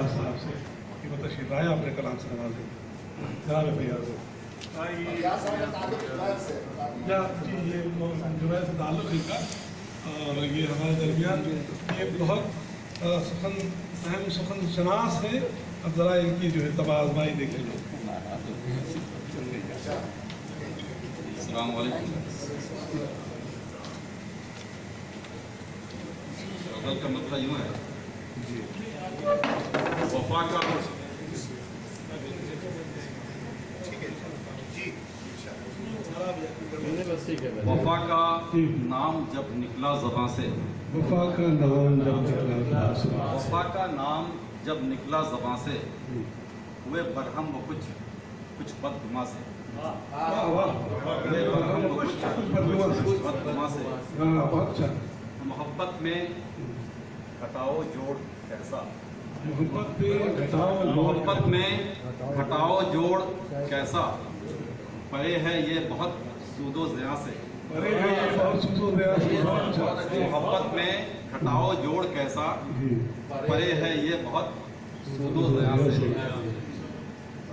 फैयाज साहब से कि वो तशरीफ लाए अपने कलाम से नवाजें। जनाब फैयाज जी, ये जुबैर से ताल्लुक़ इनका, और ये हमारे दरमियान ये बहुत अहम सुखन शनास है। अब ज़रा इनकी जो है तबा आज़माई देख लीजिए। अस्सलाम वालेकुम। असल का मतलब यूँ है, वफा का वफा का नाम जब निकला ज़बां से, वफा का नाम जब निकला, वफा का नाम जब निकला ज़बां से, हुए बरहम वो कुछ बदगुमा से, हुए बरहम वो कुछ बदगुमा से। मोहब्बत में घटाओ जोड़ कैसा, मोहब्बत में घटाओ जोड़ कैसा, परे है ये बहुत सूदो ज़िया से, मोहब्बत में घटाओ जोड़ कैसा, परे है ये बहुत सूदो ज़िया से।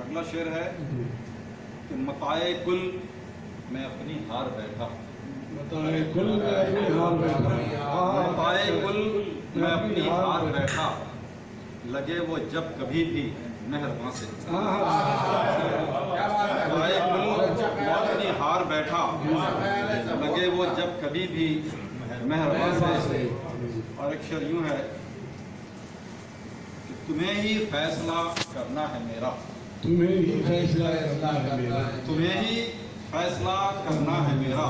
अगला शेर है कि मताए कुल मैं अपनी हार बैठा, मताए कुल मैं अपनी हार बैठा, मताए कुल मैं अपनी हार बैठा, लगे वो जब कभी भी मेहरबान से, मताए कुल मैं अपनी हार बैठा, लगे वो जब कभी भी मेहरबान से। और एक शेर यूँ है कि तुम्हें ही फैसला करना है मेरा, तुम्हें ही फैसला करना है मेरा, तुम्हें ही फैसला करना है मेरा,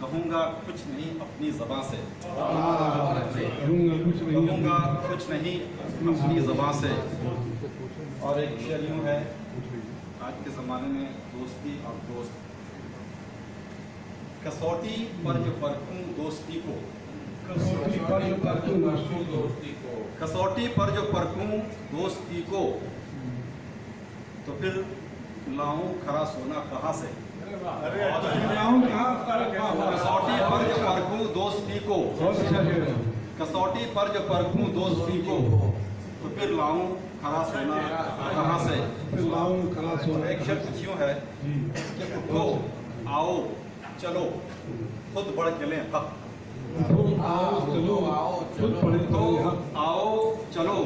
कहूँगा कुछ नहीं अपनी ज़बां से, कहूँगा कुछ नहीं अपनी ज़बां से। और एक शेर यूँ है, आज के ज़माने में दोस्ती और दोस्त, कसौटी पर जो परखूं दोस्ती को, कसौटी पर जो परखूं कसौटी पर जो परखूं दोस्ती को, तो फिर लाऊं खरा सोना कहाँ से, कसौटी पर जो परखूं दोस्ती को, कसौटी पर जो परखूं दोस्ती को, तो फिर लाऊं खरा सोना कहाँ से। एक शब्द कुछ यूँ है कि उठो आओ चलो खुद बढ़ के लें हक, आओ चलो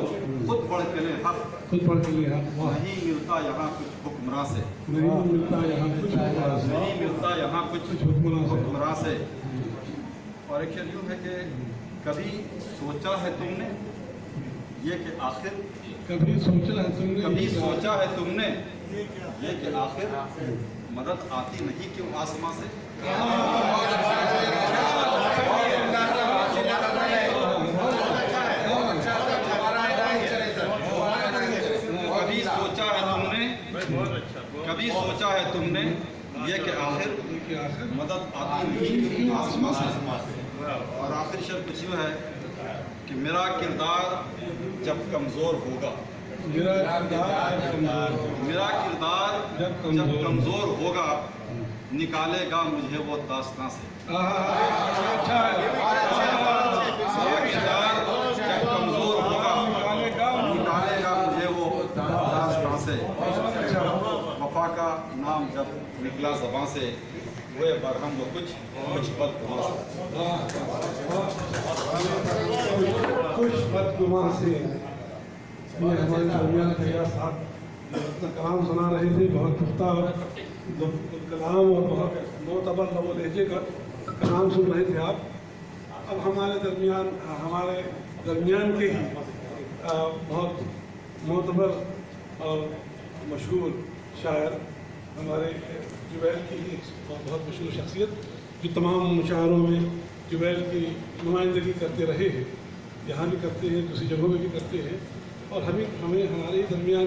खुद बढ़ के लें हक, नहीं मिलता यहाँ कुछ हुक्मरां से, नहीं मिलता यहाँ कुछ हुक्मरां से। और एक शेर यूँ है कि कभी सोचा है तुमने ये कि आखिर, कभी सोचा है तुमने ये कि आखिर मदद आती नहीं क्यों आसमां से, कभी सोचा है तुमने ये कि आखिर मदद आती नहीं क्यों आसमां से। और आखिर शब्द कुछ यूँ है कि मेरा किरदार जब कमज़ोर होगा, मेरा किरदार जब कमज़ोर होगा, निकालेगा मुझे वो दास्तां से, मेरा किरदार जब कमज़ोर होगा, निकालेगा मुझे वो दास्तां से। वफा का नाम जब निकला ज़बां से, हुए बरहम वो कुछ बदगुमा से। ये हमारे दरमियान फैयाज साहब अपना कलाम सुना रहे थे, बहुत पुख्ता कलाम और बहुत मोतबर लबो लहजे का कलाम सुन रहे थे आप। अब हमारे दरमियान के ही बहुत मोतबर और मशहूर शायर, हमारे जुबैल की एक बहुत मशहूर शख्सियत जो तमाम मुशायरों में जुबैल की नुमाइंदगी करते रहे हैं, यहाँ भी करते हैं, दूसरी जगहों में भी करते हैं, और हमें हमारे दरमियान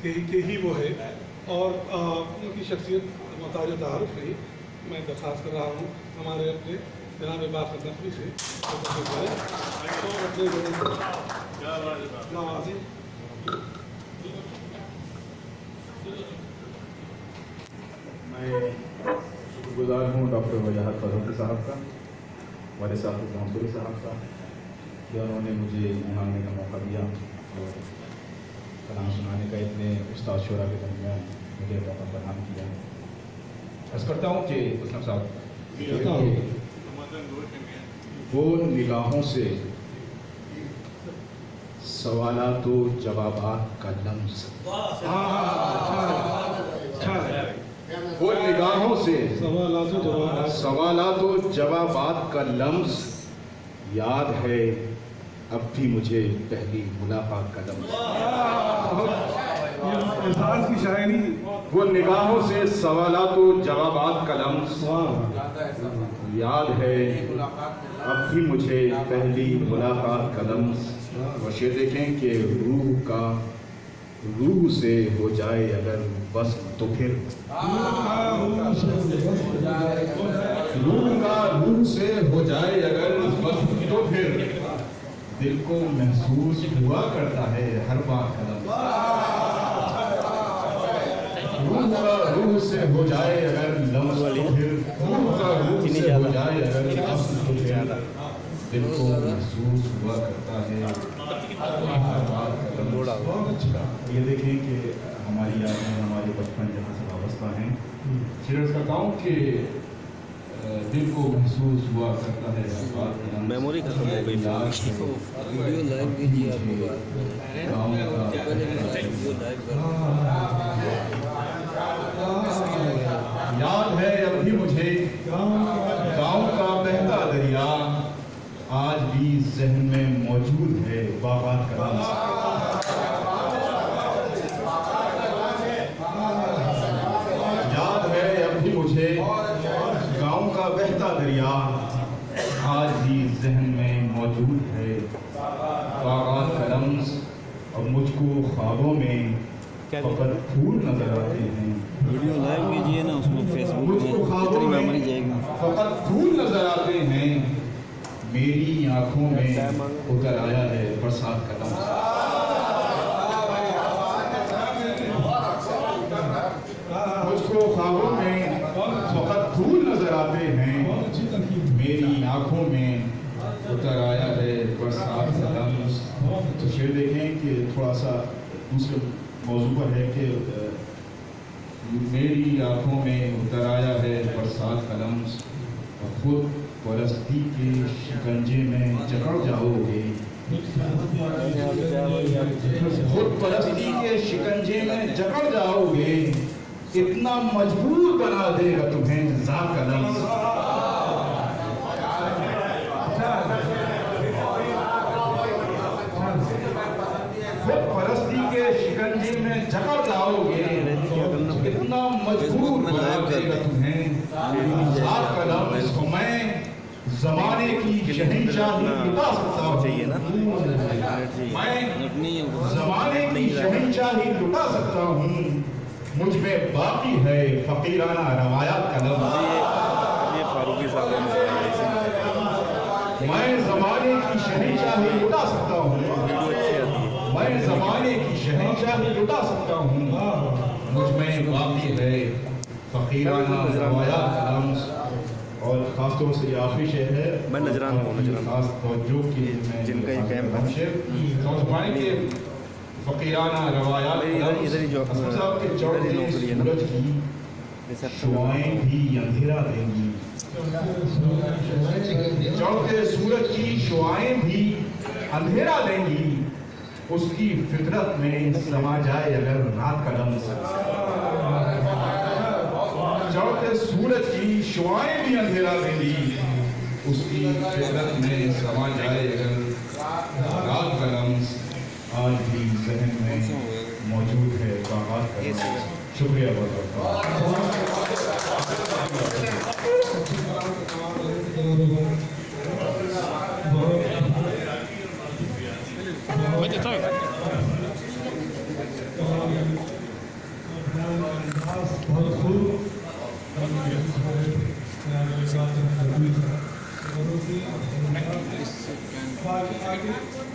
के ही वो है। और उनकी शख्सियत मोहताज तारुफ रही। मैं दरख्वास्त कर रहा हूँ हमारे अपने जनाब बाक़र नकवी से मैं शुक्रगुजार हूँ डॉक्टर वजाहत फजल साहब का, वाले साहब मंसूरी साहब का, कि उन्होंने मुझे यहाँ आने का मौका दिया। और कलाम सुनाने का इतने उस्ताद शोरा के दरमियान मुझे मौका फराहम किया। अर्ज़ करता हूँ कि उसने साहब वो निगाहों से सवालात व जवाबात का लम्स, वो निगाहों से सवालात व जवाबात का लम्स याद है अब भी मुझे पहली मुलाकात का लम्स। इंसान की शायरी। वो निगाहों से सवालात व जवाबात का लम्स याद है अब भी मुझे पहली मुलाकात का लम्स। और ये देखें कि रूह से हो जाए अगर बस तो फिर रूह से हो जाए अगर बस तो फिर दिल को महसूस हुआ करता है हर बार कदम। रूह से हो जाए अगर लम्स तो फिर रूह से हो जाए अगर लम्स तो फिर दिल को महसूस हुआ करता है हर बार कदम। ये देखें कि हमारी यादें हमारे बचपन जहाँ से वाबस्ता हैं। शेर करता हूँ कि दिल को महसूस हुआ करता है हर बार कदम। मेमोरी खत्म हो गई वीडियो लाइव कीजिए आप याद है अब भी मुझे गाँव का बहता दरिया आज भी ज़हन में मौजूद है बाबात का लम्स। याद है अब भी मुझे गाँव का बहता दरिया आज भी ज़हन में मौजूद है बाबात का लम्स। और मुझको ख्वाबों में फकत फूल नजर आते हैं। वीडियो लाइव कीजिए ना उसमें फेसबुक मुझको में ख्वाबों कितनी में मेमोरी जाएगी। फकत फूल नजर आते हैं मेरी आंखों में उतर आया है बरसात का लम्स। मुझको ख्वाबों में फकत फूल नजर आते हैं मेरी आंखों में उतर आया है बरसात का लम्स। तो शेर देखें कि थोड़ा सा दूसरे मौजू पर है कि मेरी आंखों में उतर आया है बरसात का लम्स। और खुद परस्ती के शिकंजे में जकड़ जाओगे। खुद परस्ती के शिकंजे में जकड़ जाओगे इतना मजबूर बना देगा तुम्हें ज़ात का लम्स। खुद परस्ती के शिकंजे में जकड़ जाओगे इतना मजबूर बना देगा तुम्हें ज़ात का लम्स। मैं ज़माने की शहंशाही लुटा सकता हूँ। मैं ज़माने की शहंशाही लुटा सकता हूँ मुझ में बाकी है फकीराना रवायात का लम्स। ये फारूकी साहब मैं ज़माने की शहंशाही लुटा सकता हूँ। मैं ज़माने की शहंशाही लुटा सकता हूँ मुझ में बाकी है फकीराना रवायात का लम्स। और ख़ास तौर से ये आखिरी शेर है मैं नजरान हूँ, नजरान। खास तवज्जो की जिनका ये कैंप है। के फकीराना रवायात इधर ही जो साहब के इधर ही नौकरी है ना सूरज की शुआएं भी अंधेरा देंगी। चढ़ते सूरज की शुआएं भी अंधेरा देंगी उसकी फितरत में समा जाए अगर रात का लम्स। चढ़ते सूरज की शुआएं भी अंधेरा देंगी उसकी फितरत में समा जाए अगर रात का लम्स। आज भी ज़हन में मौजूद है बाबात का लम्स। शुक्रिया बहुत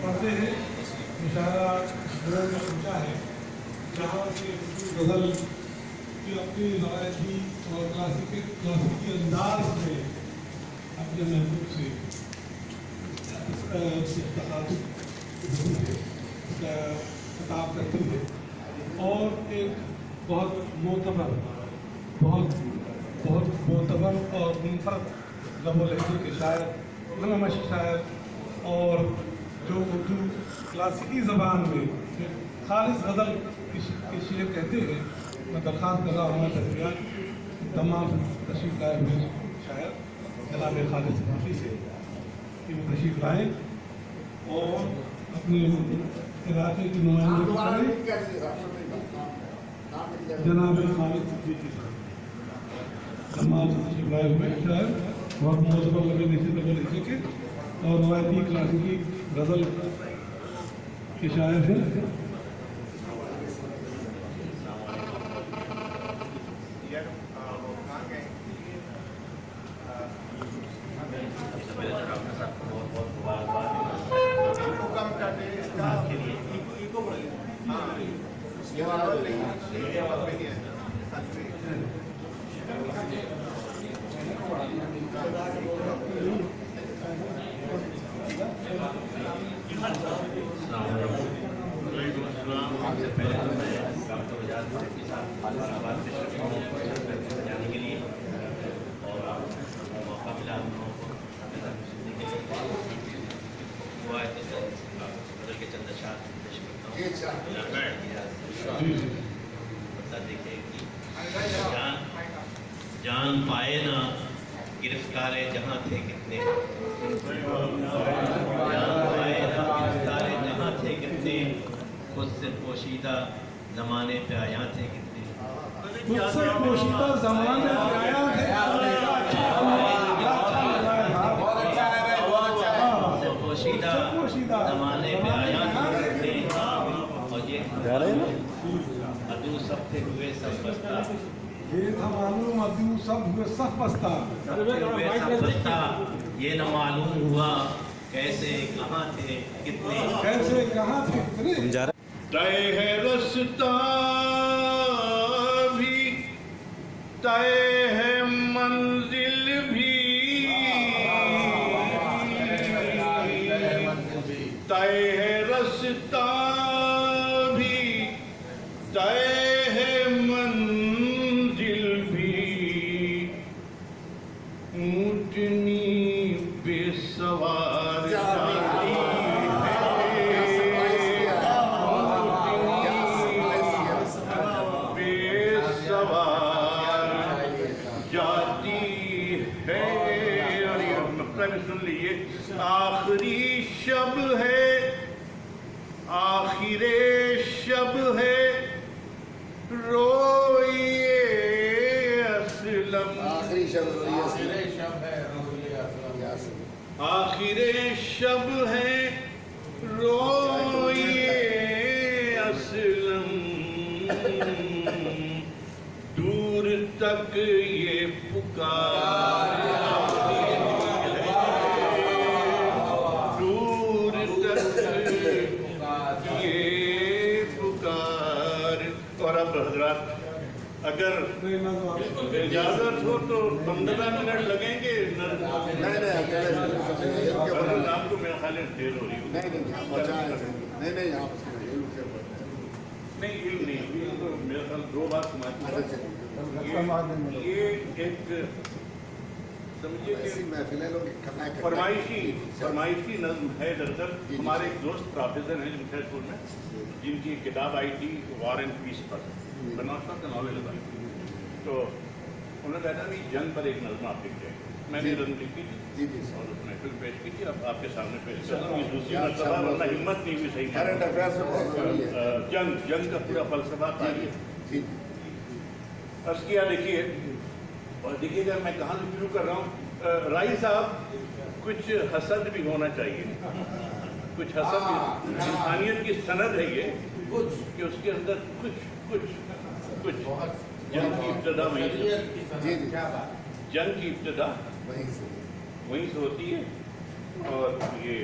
पढ़ते हैं मुशायरा सोचा है जहाँ से गज़ल की अपनी रवायती और क्लासिकी अंदाज में अपने महबूब से خطاب کرتے ہوئے، اور ایک بہت معتبر اور منفرد لب و لہجے کے شاعر، علامہ مشق شاعر، اور جو اردو کلاسیکی زبان میں خالص غزل کے شعر کہتے ہیں، میں درخواست کر رہا ہوں ہمارے درمیان تمام تشریف لائے ہوئے شاعر جناب خالد صفافی سے کہ وہ تشریف لائیں اور اپنے علاقے کی نمائندگی کریں. جناب خالد صفافی تمام تشریف لائے ہوئے شاعر، بہت معتبر لگے کے اور روایتی کلاسیکی غزل کے شاعر ہیں. جان پائے نہ گرفتارے جہاں تھے کتنے، جان پائے نہ گرفتارے جہاں تھے کتنے، خود سے پوشیدہ زمانے پہ آیا تھے کتنے، خود سے پوشیدہ زمانے پہ آیا تھے. خود سے پوشیدہ زمانے پہ آیا تھے کتنے، اور یہ ادو سب تھے ہوئے سب بستا، یہ تھا معلوم ادو سب ہوئے سخ بستہ، یہ نہ معلوم ہوا کیسے کہاں تھے کتنے، کیسے کہاں تھے کتنے. طے ہے رستہ بھی، طے ہے منزل بھی، طے ہے رستہ بھی، طے ہے منزل بھی، اونٹنی بے سوار جاتی سن لیے. آخری شب ہے، آخر شب ہے، روئیے اسلم، آخری شب آخر شب ہے، روئیے اسلم، دور تک یہ پکار، اگر اجازت ہو تو 15 منٹ لگیں گے. آپ کو میرا خیال ہے دیر ہو رہی ہوگی. نہیں میرا خیال 2 بار یہ ایک سمجھیے کہ فرمائشی نظم ہے. دراصل ہمارے ایک دوست پروفیسر ہیں جمشید پور میں، جن کی کتاب آئی تھی وار اینڈ پیس پر، بناسا کا ناول ہے، تو انہوں نے کہا کہ جنگ پر ایک نظم آپ لکھ جائیں. میں نے نظم لکھی تھی اور اس نے پھر پیش کی تھی. اب آپ کے سامنے پیش کر رہا ہوں. یہ دوسری مرتبہ، ورنہ ہمت نہیں ہوئی صحیح. جنگ کا پورا فلسفہ تاریخ عرض کیا. دیکھیے اور دیکھیے گا میں کہاں سے شروع کر رہا ہوں. رائی صاحب، کچھ حسد بھی ہونا چاہیے، کچھ حسد بھی. انسانیت کی سند ہے یہ کہ اس کے اندر کچھ جنگ کی ابتدا وہیں سے، جنگ کی ابتدا وہیں سے ہوتی ہے. اور یہ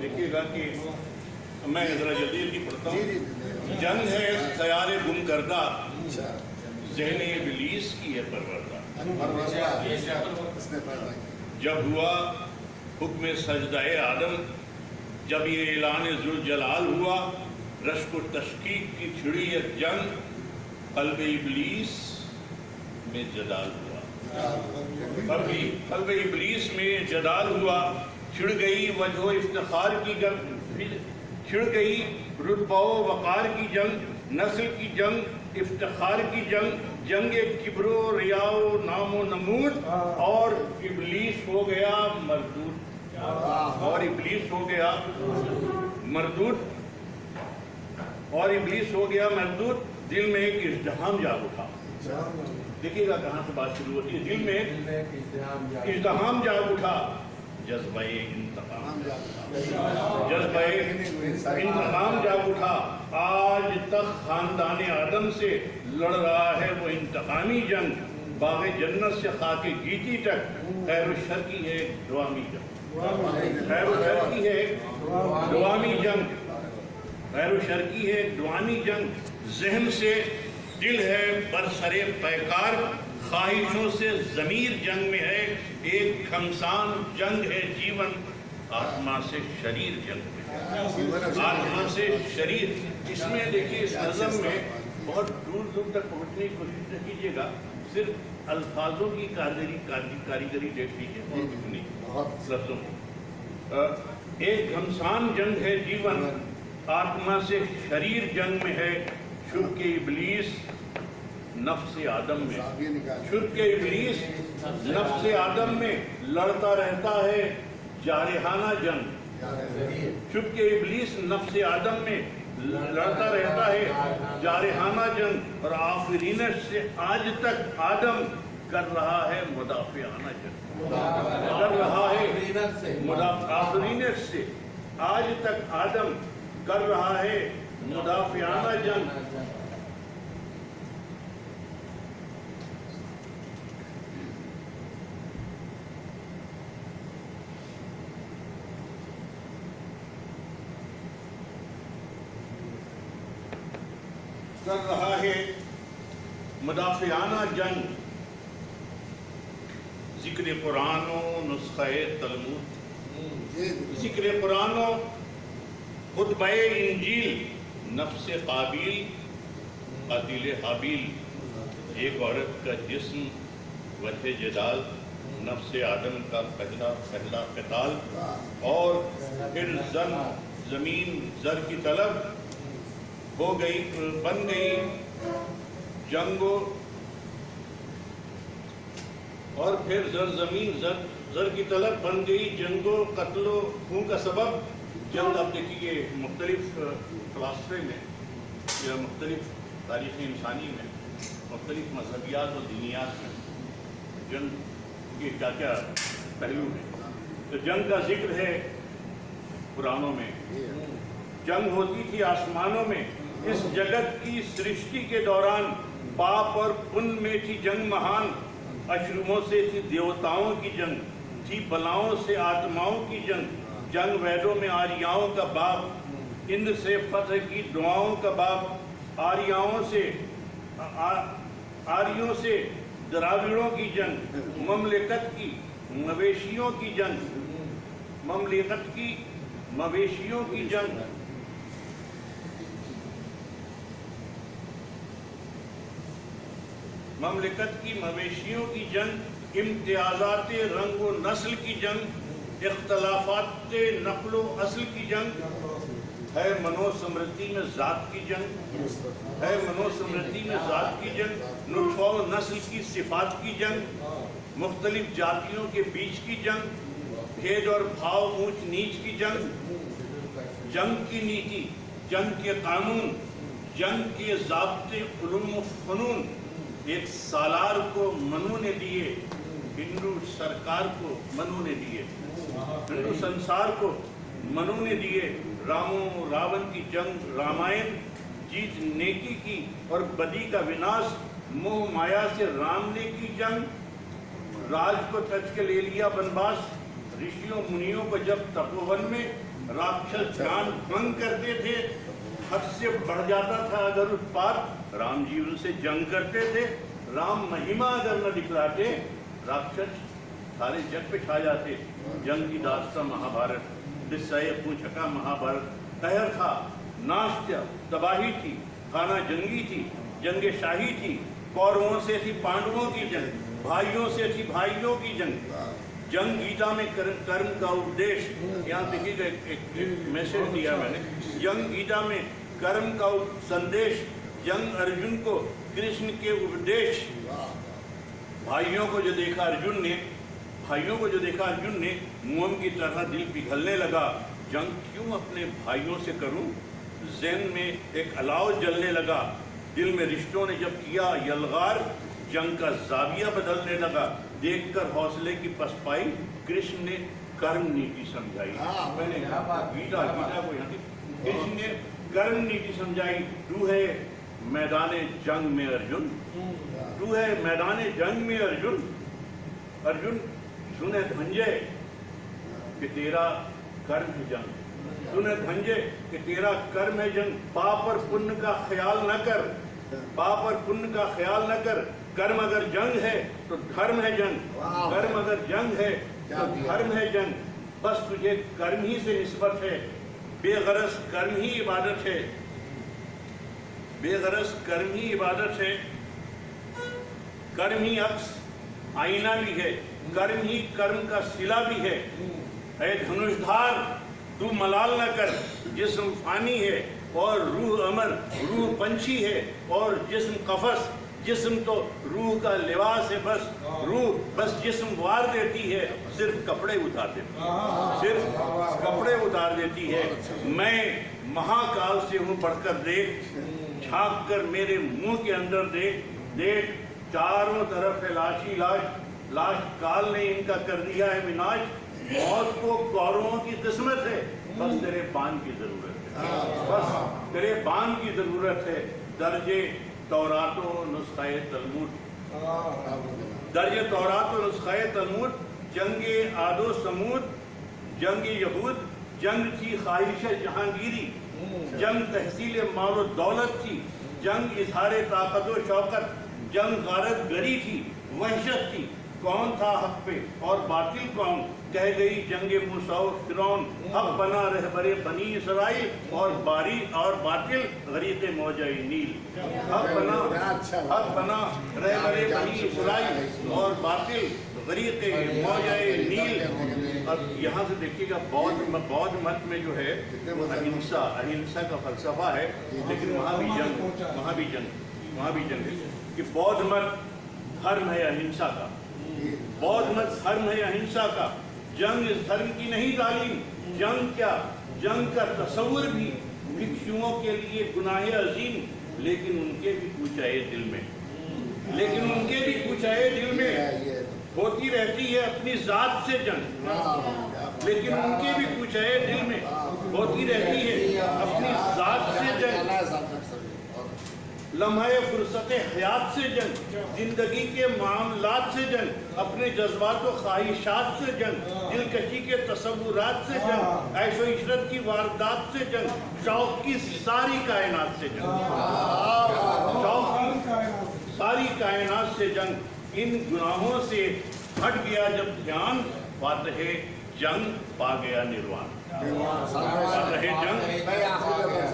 دیکھیے گا کہ میں ذرا جلدی پڑھتا ہوں. جنگ ہے سیارے گم کردہ، ذہن ابلیس کی ہے پروردہ. جب ہوا حکم سجدہ آدم، जब ये ऐलान ज़ुलजलाल हुआ, रश्क व तशकीक की छिड़ी एक जंग, क़ल्ब इब्लीस में जदाल हुआ। क़ल्ब इब्लीस में जदाल हुआ, छिड़ गई वजह इफ्तिखार की जंग, छिड़ गई रुतबा वक़ार की जंग, नस्ल की जंग, इफ्तिखार की जंग, जंग किब्रो रियाओ नामो नमूद, और इब्लीस हो गया मरदूद, और इब्लीस हो गया मरदूद, और इब्लीस हो गया मरदूद। दिल में एक इज़्दिहाम जाग उठा। देखिएगा कहाँ से बात शुरू होती है। दिल में इज़्दिहाम जाग उठा, जज्बे इंतकाम जाग उठा। आज तक खानदान आदम से लड़ रहा है वो इंतकामी जंग, बाग़ जन्नत से खाके गीती तक खैर शर की है दुआमी जंग, खैर शर की है दुआमी जंग, खैर शर की है दुआमी जंग। ज़हन से दिल है बरसरे पैकार, ख्वाहिशों से ज़मीर जंग में है, एक खमसान जंग है जीवन, आत्मा से शरीर जंग में है, आत्मा से शरीर। इसमें देखिए इस नज़म में बहुत दूर दूर तक पहुँचने की कोशिश न कीजिएगा, सिर्फ अल्फाजों की कारीगरी देख लीजिए और कुछ नहीं लफ्ज़ों में। एक घमसान जंग है जीवन, आत्मा से शरीर जंग में है, शुभ के इब्लीस नफ्स आदम में, शुभ के इब्लीस नफ्स आदम में लड़ता रहता है जारिहाना जंग, शुभ के इब्लीस नफ्स आदम में लड़ता रहता है जारिहाना जंग, और आफरीन से आज तक आदम कर रहा है मुदाफियाना जंग, कर रहा है आफरीन से आज तक आदम कर रहा है मुदाफियाना जंग। कर रहा है मुदाफियाना जंग, जिक्र कुरानो नुस्खे तलमूद, जिक्र कुरानो खुतबे इंजील, नफ्स काबिल कातिल हाबिल, एक औरत का जिस्म वजह जदाल, नफ्स आदम का पहला क़िताल, और फिर ज़मीन ज़र की तलब हो गई, बन गई जंगो, और फिर ज़मीन ज़र की तलब बन गई जंगो, कत्लो खून का सबब जंग। अब देखिए मुख्तलिफ फ़लसफ़े में या मुख्तलिफ तारीख़ इंसानी में, मुख्तलिफ मजहबियात और दीनियात में जंग के क्या क्या पहलू हैं। तो जंग का जिक्र है कुरानों में, जंग होती थी आसमानों में, इस जगत की सृष्टि के दौरान पाप और पुण्य में थी जंग महान, अशरुमों से थी देवताओं की जंग, थी बलाओं से आत्माओं की जंग, जंग वैदों में आर्याओं का बाप, इंद्र से फतह की दुआओं का बाप, आर्यों से द्राविड़ों की जंग, ममलिकत की मवेशियों की जंग, ममलिकत की मवेशियों की जंग, ममलिकत की मवेशियों की जंग, इम्तियाज़ात रंग व नस्ल की जंग, इख्तलाफात नक़्ल व अस्ल की जंग, है मनोस्मृति में ज़ात की जंग, है मनोस्मृति में ज़ात की जंग, नुत्फ़ा व नस्ल की सिफ़ात की जंग, मुख्तलिफ जातियों के बीच की जंग, भेद और भाव ऊंच नीच की जंग, जंग की नीति, जंग के कानून, जंग के ज़ाब्ते उलूम व फ़नून, एक सालार को मनु ने दिए, हिंदू सरकार को मनु ने दिए, हिंदू संसार को मनु ने दिए, रामो रावण की जंग, रामायण जीत नेकी की और बदी का विनाश, मोह माया से राम ने की जंग, राज को तज के ले लिया बनवास, ऋषियों मुनियों को जब तपोवन में राक्षस ध्यान भंग करते थे, हद से बढ़ जाता था अगर उत्पात, राम जी उनसे जंग करते थे, राम महिमा अगर न दिखलाते, राक्षस सारे जग पे छा जाते। जंग की दास्तां महाभारत, قصہ پوچھکا مہابھارت قہر تھا، ناش تھا، تباہی تھی، خانہ جنگی تھی، جنگ شاہی تھی، کوروں سے تھی پانڈووں کی جنگ، بھائیوں سے تھی بھائیوں کی جنگ، جنگ گیتا میں کرم کا اپدیش، یہاں دیکھیے گا ایک میسج دیا میں نے، جنگ گیتا میں کرم کا سندیش، جنگ ارجن کو کرشن کے اپدیش، بھائیوں کو جو دیکھا ارجن نے موم کی طرح دل پگھلنے لگا، جنگ کیوں اپنے بھائیوں سے کروں، ذہن میں ایک الاؤ جلنے لگا، دل میں رشتوں نے جب کیا یلغار، جنگ کا زاویہ بدلنے لگا، دیکھ کر حوصلے کی پسپائی، کرشن نے کرم نیتی سمجھائی، میں نے گیتا کو یہاں کرشن نے کرم نیتی سمجھائی، تو ہے میدان جنگ میں ارجن، تو ہے میدان جنگ میں ارجن، ارجن سنے دھنجے کہ تیرا کرم ہے جنگ، سنے دھنجے کہ تیرا کرم ہے جنگ، پاپ اور پن کا خیال نہ کر، پاپ اور پن کا خیال نہ کر، کرم اگر جنگ ہے تو دھرم ہے جنگ، کرم اگر جنگ ہے تو دھرم ہے جنگ، بس تجھے کرم ہی سے نسبت ہے، بے غرض کرم ہی عبادت ہے، بے غرض کرم ہی عبادت ہے، کرم ہی عکس آئینہ بھی ہے، کرم ہی کرم کا صلہ بھی ہے، اے دھنش دھار تو ملال نہ کر، جسم فانی ہے اور روح امر، روح پنچھی ہے اور جسم قفس، جسم تو روح کا لباس ہے، بس روح بس جسم وار دیتی ہے، صرف کپڑے اتار دیتی ہے، صرف کپڑے اتار دیتی ہے، میں مہاکال سے ہوں بڑھ کر دیکھ، جھانک کر میرے منہ کے اندر دیکھ، چاروں طرف ہے لاشی لاش، لاش کال نے ان کا کر دیا ہے وناش، موت کو کوروں کی قسمت ہے، بس تیرے بان کی ضرورت ہے، بس تیرے بان کی ضرورت ہے، درجے تورات و نسخہ تلمود، درجے تورات و نسخہ تلمود، جنگ عاد و سمود، جنگ یہود، جنگ تھی خواہش جہانگیری، جنگ تحصیل مال و دولت تھی، جنگ اظہار طاقت و شوکت، جنگ غارت گری تھی، وحشت تھی، کون تھا حق پہ اور باطل کون، کہہ گئی جنگ موسیٰ و فرعون، حق بنا رہبر بنی اسرائیل اور باطل غریق موجہ نیل، حق بنا رہبر بنی اسرائیل اور باطل غریق موجہ نیل۔ اب یہاں سے دیکھیے گا بودھ مت میں جو ہے اہنسا کا فلسفہ ہے، لیکن وہاں بھی جنگ ہے کہ بودھ مت دھرم ہے اہنسا کا، بودھ مت دھرم ہے اہنسا کا، جنگ اس دھرم کی نہیں تعلیم، جنگ کیا، جنگ کا تصور بھی بھکشوؤں کے لیے گناہ عظیم، لیکن ان کے بھی کوچائے دل میں ہوتی رہتی ہے اپنی ذات سے جنگ، لیکن ان کے بھی کوچائے دل میں ہوتی رہتی ہے اپنی ذات سے جنگ، لمحہ فرصت حیات سے جنگ، زندگی کے معاملات سے جنگ، اپنے جذبات و خواہشات سے جنگ، دلکشی کے تصورات سے جنگ، عیش و عشرت کی واردات سے جنگ، شوق کی ساری کائنات سے جنگ، شوق کی ساری کائنات سے جنگ، ان گناہوں سے ہٹ گیا جب دھیان، فاتح جنگ پا گیا نروان، فاتح جنگ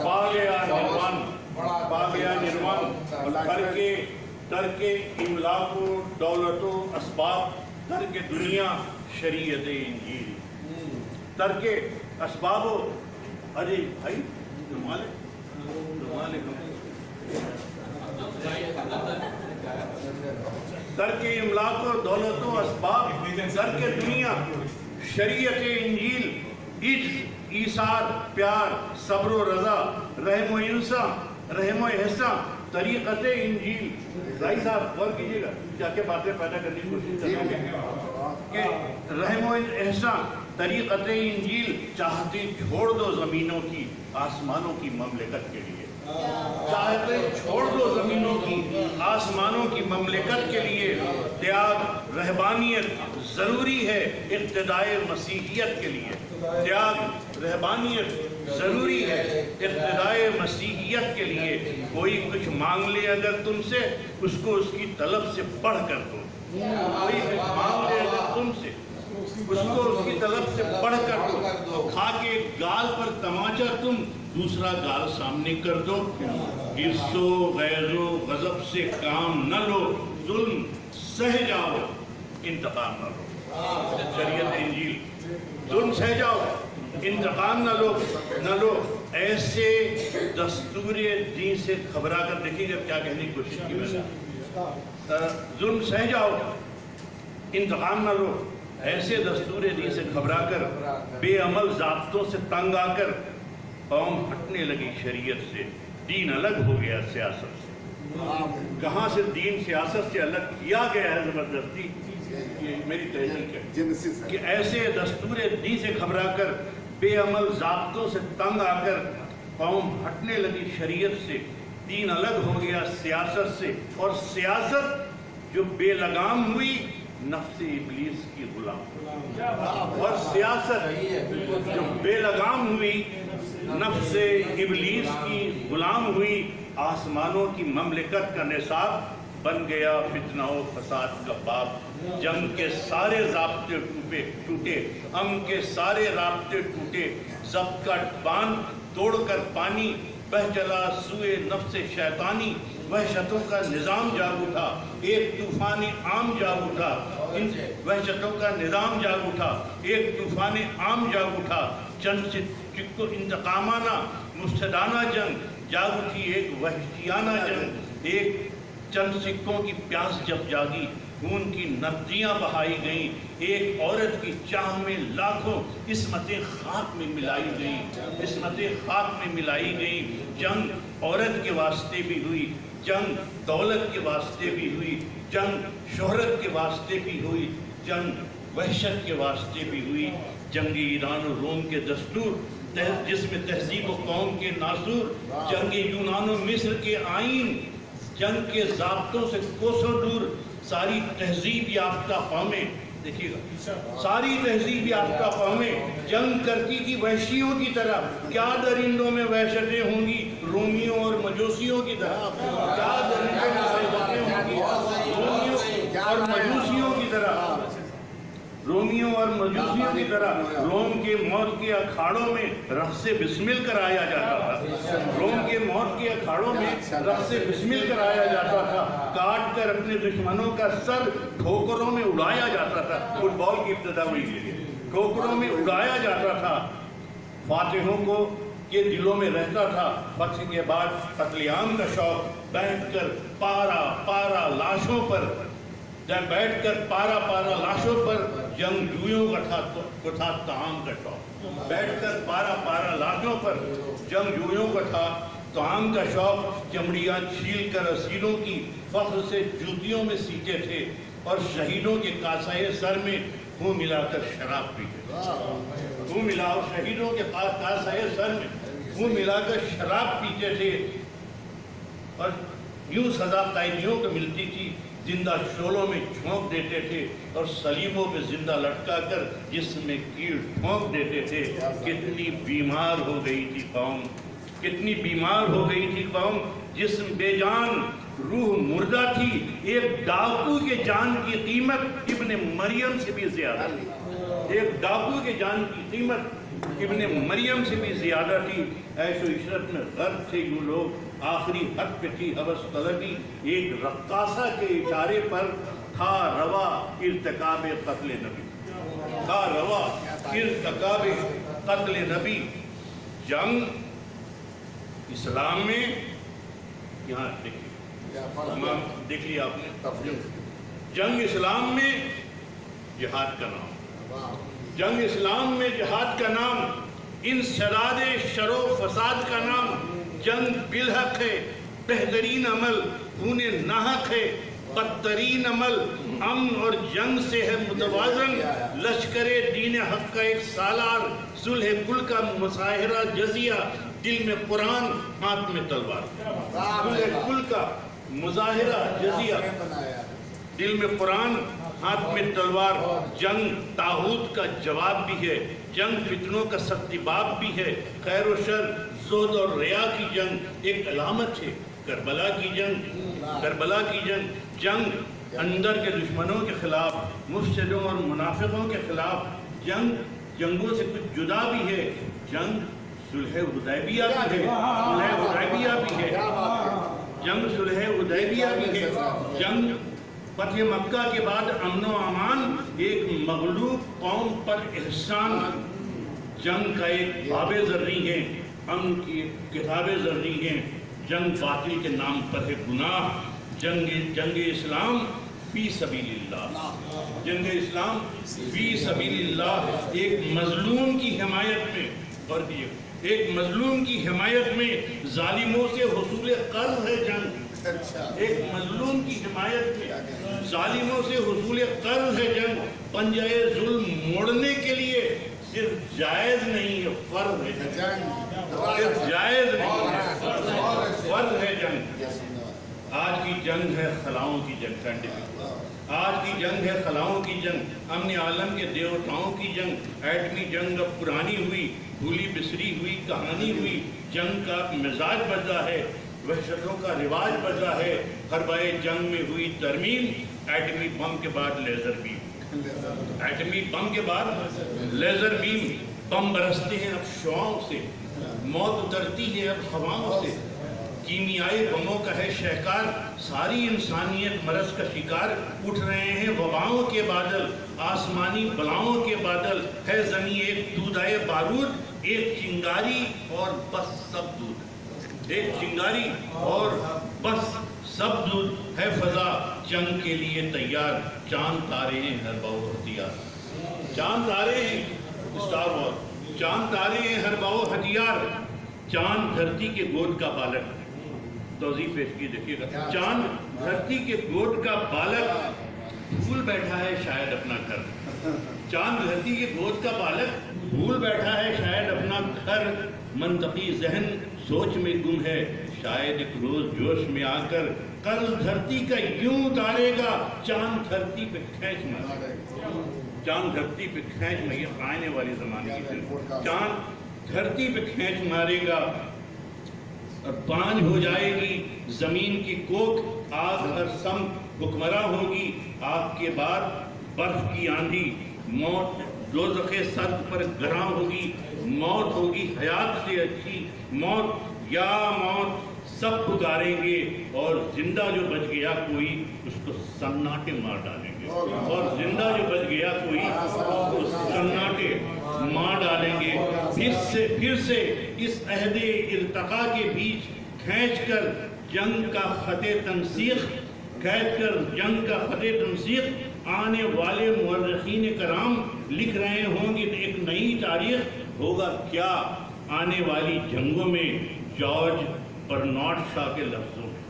پا گیا نروان، ترک املاک و دولت و اسباب، ترک دنیا شریعت انجیل، ترک اسباب و ارے بھائی ترک املاک و دولت و اسباب، ترک دنیا شریعت انجیل، عجز ایثار پیار صبر و رضا، رحم و احسان طریقت انجیل۔ رائی صاحب غور کیجیے گا، جا کے باتیں پیدا کرنے کی کوشش کریں گے کہ رحم و احسان طریقت انجیل، چاہتے چھوڑ دو زمینوں کی آسمانوں کی مملکت کے لیے، چاہتے چھوڑ دو زمینوں کی آسمانوں کی مملکت کے لیے، تیاگ رہبانیت ضروری ہے ابتدائے مسیحیت کے لیے، تیاگ رہبانیت ضروری ہے ابتدائے مسیحیت کے لیے، کوئی کچھ مانگ لے اگر تم سے، اس کو اس کی طلب سے بڑھ کر دو، کوئی کچھ مانگ لے اگر تم سے اس کو اس کی طلب سے بڑھ کر دو، کھا کے گال پر تماچا تم دوسرا گال سامنے کر دو، غصہ و غیر و غضب سے کام نہ لو، ظلم سہ جاؤ انتقام نہ لو۔ شریعت انجیل، ظلم سہ جاؤ انتقام نہ لو، ایسے دستور دین سے گھبرا کر، دیکھیے گا کیا کہنے کی کوشش کی میں نے، ظلم سہ جاؤ انتقام نہ لو، ایسے دستور دین سے گھبرا کر، بے عمل ضابطوں سے تنگ آ کر قوم ہٹنے لگی شریعت سے، دین الگ ہو گیا سیاست سے۔ کہاں سے دین سیاست سے الگ کیا گیا ہے زبردستی، یہ میری تحقیق ہے کہ ایسے دستور دین سے گھبرا کر، بے عمل ضابطوں سے تنگ آ کر قوم ہٹنے لگی شریعت سے، دین الگ ہو گیا سیاست سے، اور سیاست جو بے لگام ہوئی نفس ابلیس کی غلام، اور سیاست جو بے لگام ہوئی نفس ابلیس کی غلام ہوئی، آسمانوں کی مملکت کا نصاب بن گیا فتنہ و فساد کا باب، جنگ کے سارے ضابطے ٹوٹے، امن کے سارے رابطے ٹوٹے، ضبط کا باندھ توڑ کر پانی بہ چلا سوئے نفس شیطانی، وحشتوں کا نظام جاگ اٹھا، ایک طوفان عام جاگ اٹھا، وحشتوں کا نظام جاگ اٹھا، ایک طوفان عام جاگ اٹھا، چند چکو انتقامانہ مستدانہ جنگ جاگ اٹھی، ایک وحشیانہ جنگ، ایک چند سکوں کی پیاس جب جاگی، خون کی نبضیاں بہائی گئیں، ایک عورت کی چاہ میں لاکھوں عصمتیں خاک میں ملائی گئیں، عصمتیں خاک میں ملائی گئیں، جنگ عورت کے واسطے بھی ہوئی، جنگ دولت کے واسطے بھی ہوئی، جنگ شہرت کے واسطے بھی ہوئی، جنگ وحشت کے واسطے بھی ہوئی، جنگ ایران و روم کے دستور جس میں تہذیب و قوم کے ناصور، جنگ یونان و مصر کے آئین، جنگ کے ضابطوں سے کوسوں دور، ساری تہذیب یافتہ قومیں، دیکھیے گا ساری تہذیب یافتہ قومیں جنگ کرتی تھی وحشیوں کی طرح، کیا درندوں میں وحشتیں ہوں گی رومیوں اور مجوسیوں کی طرح، کیا درندوں میں وحشتیں ہوں گی رومیوں اور مجوسیوں کی طرح، رومیوں اور مجوسیوں کی طرح، روم کے موت کے اکھاڑوں میں رقص بسمل کرایا جاتا تھا، روم کے موت کے اکھاڑوں میں رقص بسمل کرایا جاتا تھا، کاٹ کر اپنے دشمنوں کا سر ٹھوکروں میں اڑایا جاتا تھا، فٹ بال کی ابتدا ہوئی ہے، ٹھوکروں میں اڑایا جاتا تھا، فاتحوں کو یہ دلوں میں رہتا تھا فتح کے بعد قتل عام کا شوق، بیٹھ کر پارا لاشوں پر، جب بیٹھ کر پارا لاشوں پر جنگ جویوں کا تھا طعام کا شوق، بیٹھ کر پارا لاشوں پر جنگ جویوں کا تھا طعام کا شوق، چمڑیاں چھیل کر اسیروں کی فخر سے جوتیوں میں سیتے تھے، اور شہیدوں کے کاسائے سر میں خون ملا کر شراب پیتے تھے، شہیدوں کے کاسائے سر میں خون ملا کر شراب پیتے تھے، اور یوں سزا قیدیوں کو ملتی تھی، زندہ شولوں میں جھونک دیتے تھے اور صلیبوں پہ زندہ لٹکا کر جسم میں کیڑ ٹھونک دیتے تھے۔ کتنی بیمار ہو گئی تھی قوم، کتنی بیمار ہو گئی تھی قوم، جسم بے جان روح مردہ تھی۔ ایک ڈاکو کے جان کی قیمت ابن مریم سے بھی زیادہ تھی، ایک ڈاکو کے جان کی قیمت ابن مریم سے بھی زیادہ تھی۔ عیش و عشرت میں غرق تھے یہ لوگ، آخری حد پہ تھی ہوس طلبی۔ ایک رقاصہ کے اشارے پر تھا روا ارتکاب قتل نبی، تھا روا ارتکاب قتل نبی۔ جنگ اسلام میں، یہاں دیکھ لیا آپ نے، جنگ اسلام میں جہاد کا نام، جنگ اسلام میں جہاد کا نام، انسداد شر و فساد کا نام۔ جنگ بالحق ہے، بہترین عمل خون ناحق ہے، بدترین عمل امن اور جنگ سے ہے متوازن۔ لشکر دین حق کا ایک سالار، صلح کل کا مظاہرہ جزیہ، دل میں قرآن ہاتھ میں تلوار۔ صلح کل کا مظاہرہ جزیہ، دل میں قرآن ہاتھ میں تلوار۔ جنگ طاغوت کا جواب بھی ہے، جنگ فتنوں کا ستباب بھی ہے۔ خیر و شر، زہد اور ریا کی جنگ ایک علامت ہے کربلا کی جنگ، کربلا کی جنگ۔ جنگ اندر کے دشمنوں کے خلاف، مفسدوں اور منافقوں کے خلاف، जंग जंगों से कुछ जुदा भी है, जंग सुलह हुदैबिया भी है, सुलह हुदैबिया भी है, जंग सुलह हुदैबिया भी है, जंग फतह मक्का के बाद अमन व अमान, एक मगलूब कौम पर एहसान, जंग का एक बाबे ज़र्री है, अमन की किताबे ज़र्री हैं, जंग बातिल के नाम पर है गुनाह, जंग इस्लाम फी सबीलिल्लाह, जंग इस्लाम फी सबीलिल्लाह, एक मजलूम की हिमायत में, और एक मजलूम की हिमायत में जालिमों से हुसूल कर्ज है जंग, एक मजलूम की हिमायत में जालिमों से हुसूल कर्ज है जंग, पंजाए जुल्म मोड़ने के लिए सिर्फ जायज नहीं है, फर्ज है जंग, सिर्फ जायज नहीं है, फर्ज है जंग। आज की जंग है खलाओं की जंग, साइंटिफिक आज की जंग है खलाओं की जंग, अमन आलम के देवताओं की जंग, एटमी जंग अब पुरानी हुई, भूली बिसरी हुई कहानी हुई, जंग का मिजाज बदला है, वहशतों का रिवाज बदला है, हरबाए जंग में हुई तरमीम, एटमी बम के बाद लेजर बीम, एटमी बम के बाद लेजर बीम, बम बरसते हैं अब शुआओं से, मौत उतरती है अब हवाओं से, कीमियाई बमों का है शहकार, सारी इंसानियत मरज का शिकार, उठ रहे हैं वबाओं के बादल, आसमानी बलाओं के बादल, है जमी एक दूधाए बारूद, एक चिंगारी और बस सब दूध, एक चिंगारी और बस सब दूध, है फजा जंग के लिए तैयार, चांद तारे हैं हर बाओ हथियार, चांद तारे हैं स्टार वॉर, चांद तारे हैं हर बाओ हथियार, चांद धरती के गोद का बालक, तौज़ीफ़ पेश की देखिएगा, चांद धरती के गोद का बालक, भूल बैठा है शायद अपना घर, चांद धरती के गोद का बालक भूल बैठा है शायद अपना घर, मंतकी जहन सोच में गुम है, शायद एक रोज जोश में आकर कर्ज धरती का यूं उतारेगा, चांद धरती पे खींच मारेगा, चांद धरती पे खींच में, ये आने वाली जमाने की चांद धरती पे खींच मारेगा, और पांच हो जाएगी जमीन की कोख, आग हर सम हुक्मरां होगी, आग के बाद बर्फ की आंधी, मौत दोज़खे सर्द पर गरां होगी, मौत होगी हयात से अच्छी, मौत या मौत सब पुकारेंगे, और जिंदा जो बच गया कोई उसको सन्नाटे मार डालेंगे, और जिंदा जो बच गया कोई उसको सन्नाटे मार डालेंगे, फिर से इस अहदे इल्तका के बीच खींचकर जंग का खते तंसीख, खींचकर जंग का खते तंसीख, आने वाले मुअर्रिखीन कराम लिख रहे होंगे एक नई तारीख, होगा क्या आने वाली जंगों में जॉर्ज बर्नार्ड शॉ के लफ्जों में,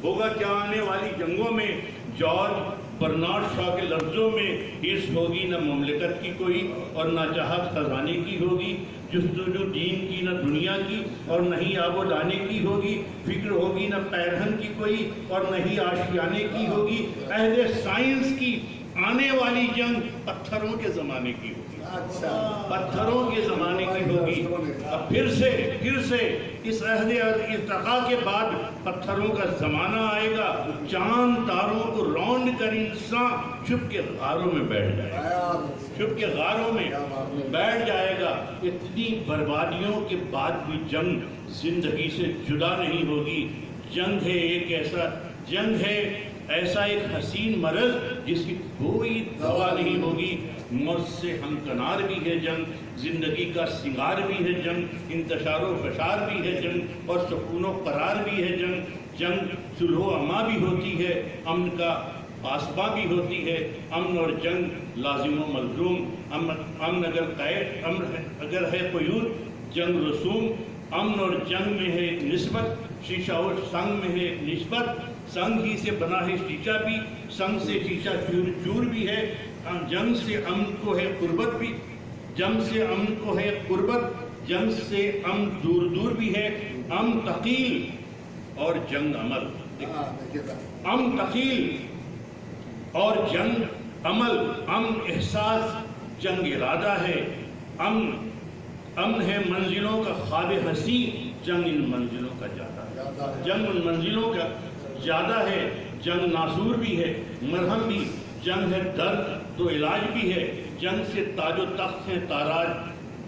होगा क्या आने वाली जंगों में जॉर्ज बर्नार्ड शॉ के लफ्जों में, हिर्स होगी न मुमलिकत की कोई और न चाहत खजाने की होगी, जुस्तजू दीन की न दुनिया की और न ही आबो दाने की होगी, फिक्र होगी न पैरहन की कोई और न ही आशियाने की होगी, अहले साइंस की आने वाली जंग पत्थरों के ज़माने की होगी, पत्थरों के ज़माने की होगी। अब फिर से इस अहदे इर्तिका के बाद पत्थरों का ज़माना आएगा, चांद तारों को रौंद कर इंसान चुप के गारों में बैठ जाएगा, चुप के गारों में बैठ जाएगा। इतनी बर्बादियों के बाद भी जंग जिंदगी से जुदा नहीं होगी। जंग है ऐसा एक हसीन मरज जिसकी कोई दवा नहीं होगी। मौत से हमकनार भी है जंग, जिंदगी का सिंगार भी है जंग, इंतशारो फशार भी है जंग और सुकूनो करार भी है जंग। जंग सुलहो अमा भी होती है, अमन का आसबा भी होती है। अमन और जंग लाजिम मलजूम, अमन अगर कैद, अमन अगर है क़यूद, जंग रसूम। अमन और जंग में है निस्बत, शीशा और संग में है निस्बत। संग ही से बना है शीशा भी, संग से शीशा चूर चूर भी है। जंग से अमन को है कुर्बत भी, जंग से अमन को है कुर्बत, जंग से अमन दूर दूर भी है। अमन तकील और जंग अमल, अमन तकील और जंग अमल। अमन एहसास, जंग इरादा है। अमन है मंजिलों का ख्वाब हसी, जंग इन मंजिलों का ज्यादा है। जंग उन मंजिलों का ज्यादा है। जंग नासूर भी है, मरहम भी। जंग है दर्द तो इलाज भी है। जंग से ताजो तख्त हैं ताराज,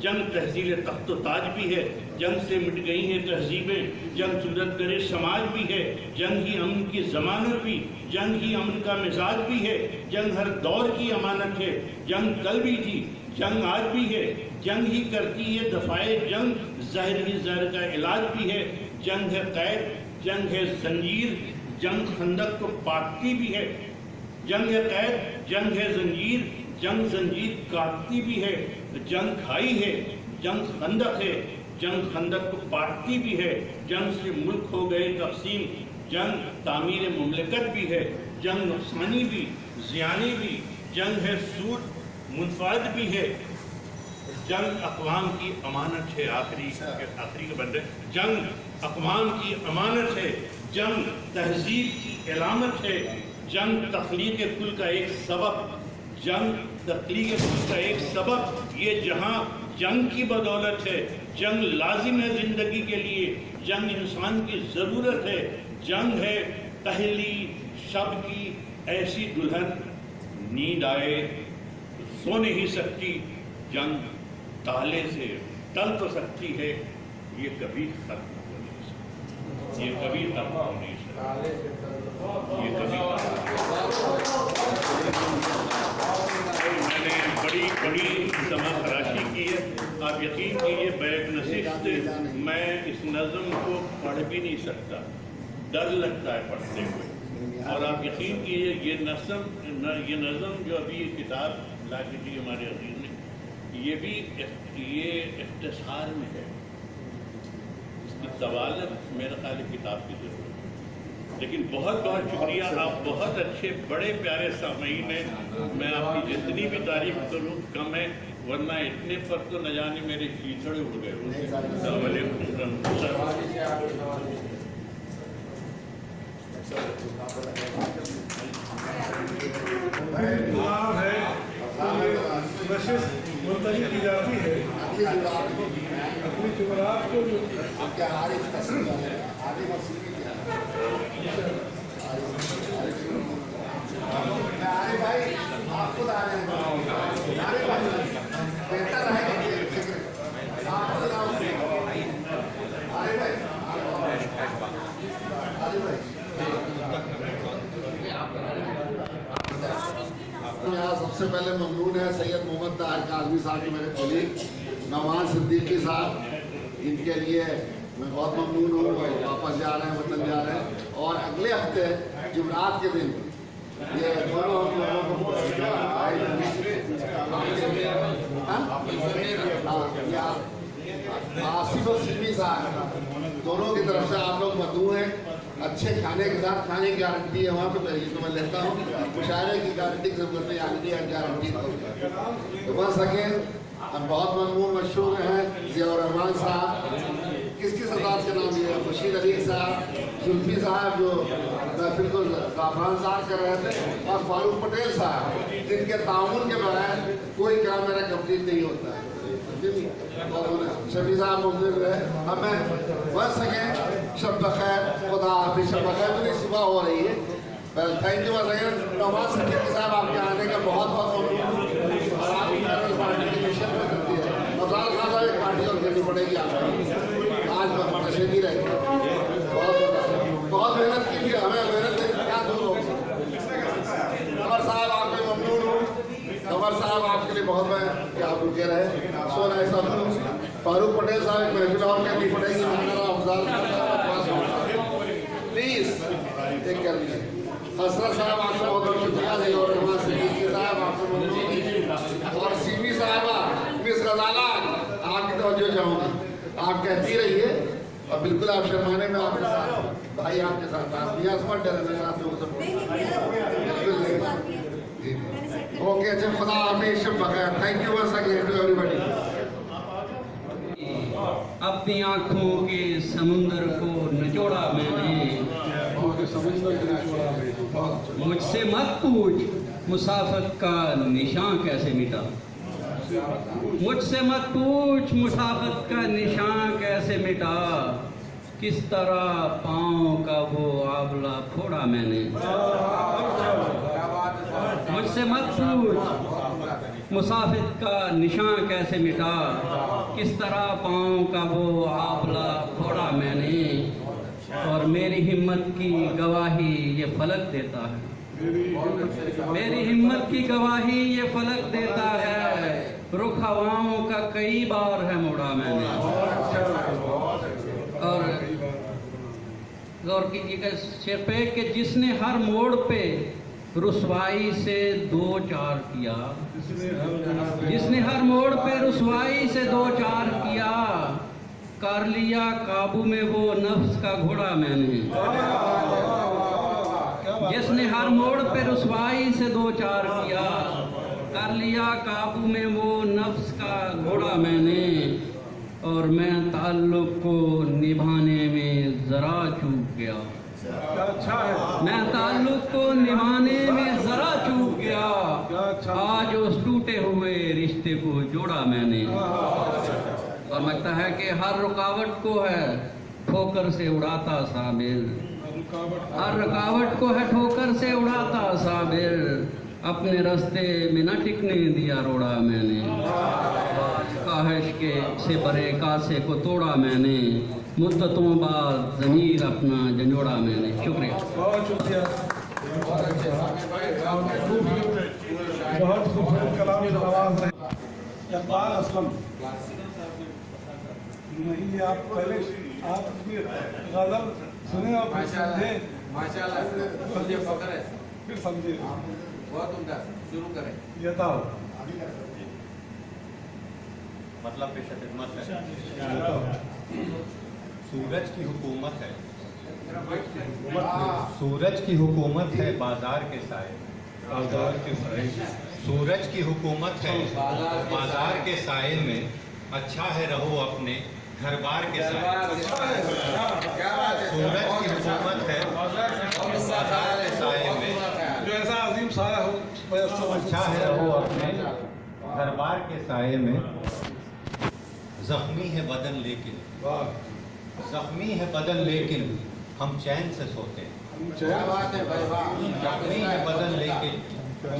जंग तहसील तख्त ताज भी है, जंग से मिट गई हैं तहजीबें, जंग सूरत करे समाज भी है, जंग ही अमन की ज़मानत भी, जंग ही अमन का मिजाज भी है, जंग हर दौर की अमानत है, जंग कल भी थी जंग आज भी है, जंग ही करती है दफाए जंग, ज़ाहिर ही ज़हर का इलाज भी है, जंग है कैद, जंग है जंजीर, जंग खंदक को पाटती भी है, जंग है कैद, जंग है जंजीर, जंग जंजीर काटती भी है, जंग खाई है, जंग खंदक है, जंग खंदक को पाटती भी है, जंग से मुल्क हो गए तकसीम, जंग तामीर मुमलिकत भी है, जंग नुकसानी भी ज़ियानी भी, जंग है सूद मुनफाद भी है, जंग अक़वाम की अमानत है। आखिरी के बंदे, जंग अक़वाम की अमानत है, जंग तहजीब की इलामत है, जंग तख्लीक़ कुल का एक सबब, जंग तख्लीक़ कुल का एक सबब, ये जहाँ जंग की बदौलत है, जंग लाजिम है ज़िंदगी के लिए, जंग इंसान की ज़रूरत है, जंग है पहली शब की ऐसी दुल्हन, नींद आए सो नहीं सकती, जंग ताले से टल तो सकती है, ये कभी खत्म हो नहीं सकती, ये कभी खत्म हो नहीं सकती, ये कभी मैंने बड़ी समा खराशी की है। आप यकीन कीजिए बैग नसीब से मैं इस नज़म को पढ़ भी नहीं सकता, डर लगता है पढ़ते हुए। और आप यकीन कीजिए ये नज़म जो अभी ये किताब ला के दी हमारे अजीज ने, ये भी ये इख्तिसार में है, इसकी तवालत मेरा ख्याल किताब की ज़रूरत है। लेकिन बहुत बहुत शुक्रिया, आप बहुत अच्छे बड़े प्यारे सामीन हैं, मैं आपकी जितनी भी तारीफ करूँ कम है, वरना इतने पर तो न जाने मेरे कीचड़े उड़ गए। नशिश मुंतही की जाती है अपनी जुमरात को जो यहाँ सबसे पहले ममनून है सैयद मोहम्मद ताहिर काज़मी साहब के मेरे कलीग नवान सिद्दीकी साहब, इनके लिए मैं बहुत ममनून हूँ। वापस जा रहे हैं, वतन जा रहे हैं, और अगले हफ्ते जुमरात के दिन ये दोनों आसिफ और सिमी साहब दोनों की तरफ से आप लोग मदऊ हैं। अच्छे खाने के साथ खाने की गारंटी है वहाँ पे, पहले तो मैं लेता हूँ, मुशायरे की गारंटी की जरूरत नहीं, आगरी गारंटी तो बन सके। हम बहुत ममनून मशहूर हैं ज़ियाउर रहमान साहब, किसकी सदात के नाम लिए, खुशीद अली साहब, जुल्फी साहब जो महफिल को ज़ाफ़रान साहब कर रहे थे, और फारूक पटेल साहब, जिनके ताउन के बगैर कोई काम मेरा कंप्लीट नहीं होता है। शफी साहब मुझे अब मैं बन सके। शब बखैर, खुदा हाफिज़। शब बखैर मेरी सुबह हो रही है। Thank you once again. Nawaz Siddiqui साहब आपके आने का बहुत बहुत ममनून, और आप पार्टी की मिशन में करती है। अफजाल खान साहब एक पार्टी और करनी पड़ेगी आपको, आज तशरीफ़ी रहेगी, बहुत मेहनत की भी, हमें मेहनत से क्या दूर हो। कमर साहब आपके ममनून हूँ, कमर साहब आपके लिए बहुत मैं कि आप रुके रहे। सो रहे सब फारूक पटेल साहब एक महफिल और करनी पड़ेगी, अफजाल प्लीज़ एक कर लीजिए। हसरत साहब आपका बहुत बहुत शुक्रिया, और रहमान सिद्दीकी साहब आपको ममनून, और सीमी साहबा मिस गजाला आपकी तवज्जो चाहूँगी, आप कहती रहिए और बिल्कुल आप शर्माने में आपके साथ, भाई आपके साथ, आप नियाज़ डर मेरे साथ लोग सब ओके। अच्छा, खुदा हाफिज़, शब बखैर। Thank you once again to everybody. अपनी आँखों के समुंदर को निचोड़ा मैंने, मुझसे मत पूछ मुसाफत का निशान कैसे मिटा, मुझसे मत पूछ मुसाफत का निशान कैसे मिटा, किस तरह पाँव का वो आंवला फोड़ा मैंने। मुझसे मत पूछ मुसाफिर का निशान कैसे मिटा, किस तरह पाँव का वो आपला फोड़ा मैंने, और मेरी हिम्मत की गवाही ये फलक देता है, मेरी हिम्मत की गवाही ये फलक देता है, रुख हवाओं का कई बार है मोड़ा मैंने। और कीजिएगा शेर पे कि जिसने हर मोड़ पे रुसवाई से दो चार किया, जिसने हर मोड़ पे रुसवाई से दो चार किया, कर लिया काबू में वो नफ्स का घोड़ा मैंने। जिसने हर मोड़ पे रुसवाई से दो चार किया, कर लिया काबू में वो नफ्स का घोड़ा मैंने, और मैं ताल्लुक को निभाने में जरा चूक गया, अच्छा है। मैं ताल्लुक को निभाने में जरा चूक गया, आज उस टूटे हुए रिश्ते को जोड़ा मैंने। और लगता है कि हर रुकावट को है ठोकर से उड़ाता साबिर, हर रुकावट को है ठोकर से उड़ाता साबिर, अपने रास्ते में न टिकने दिया रोड़ा मैंने। काहिश के से बरे कासे को तोड़ा मैंने, मुद्दतों बाद ज़मीर अपना जंजोड़ा मैंने। शुक्रिया, बहुत शुक्रिया। बहुत खूबसूरत कलाम आवाज़ रहे। इकबाल असलम नहीं, ये आप पहले आप इसकी गज़ल सुने और फिर समझे, फिर समझे। बहुत उम्दा, शुरू करें। ये था मतलब पेश खिदमत है। सूरज की हुकूमत है, सूरज की हुकूमत है बाजार के साए, बाजार के साए। सूरज की हुकूमत है बाजार के साए में, अच्छा है रहो अपने घर बार के साए। सूरज की हुकूमत है बाजार के साए में, जो ऐसा अजीम साया हो, अच्छा है रहो अपने घर बार के साए में। जख्मी है बदन लेकिन, जख्मी है बदन लेकिन हम चैन से सोते हैं। जख्मी है बदन लेकिन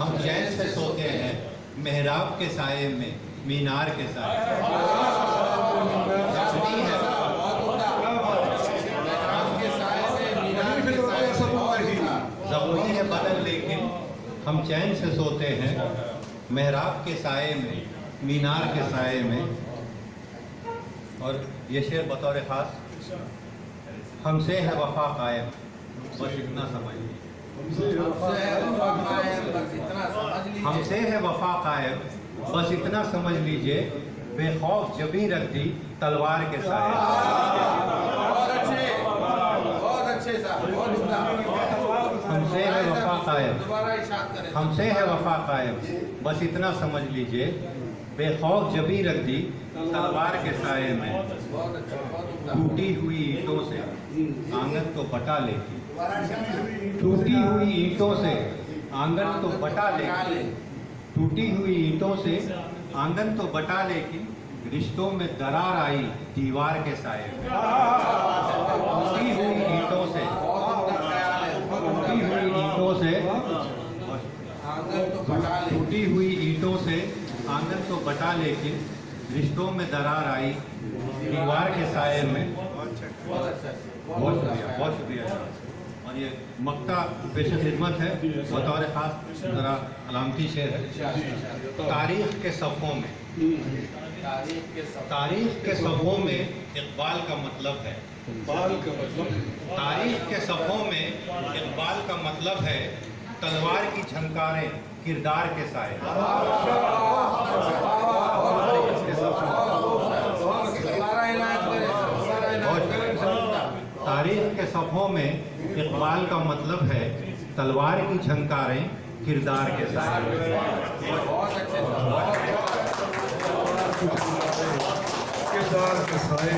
हम चैन से सोते हैं, मेहराब के साए में मीनार के साए। जख्मी है जख्मी है बदन लेकिन हम चैन से सोते हैं, मेहराब के साए में मीनार के साए में। और ये शेर बतौर ख़ास, हमसे है वफा कायम बस इतना समझ लीजिए, हमसे है वफा कायम बस इतना समझ लीजिए, बेखौफ जबी रख दी तलवार के साए। हमसे है वफा कायम, हमसे है वफा कायम बस इतना समझ लीजिए, बेखौफ जबी रख दी तलवार के साए में। टूटी हुई ईंटों से आंगन तो बटा लेगी, टूटी हुई ईंटों से आंगन तो बटा लेगी, टूटी हुई ईंटों से आंगन तो बटा लेगी, रिश्तों में दरार आई दीवार के साए में। टूटी हुई ईंटों से, टूटी हुई ईंटों से, टूटी हुई ईंटों से आंगन तो बटा लेकिन रिश्तों में दरार आई दीवार के साए में। बहुत शुक्रिया, बहुत शुक्रिया। और ये मक्ता पेश खिदमत है, बतौर ख़ास ज़रा अलामती शेर है। तारीख़ के सफ़ों में, तारीख़ के सफ़ों में इक़बाल का मतलब है, तारीख़ के सफ़ों में इक़बाल का मतलब है, तलवार की झनकारें किरदार के साए। तारीख़ के सफ़ों में इक़बाल का मतलब है, तलवार की झनकारें किरदार के साए। किरदार के साए।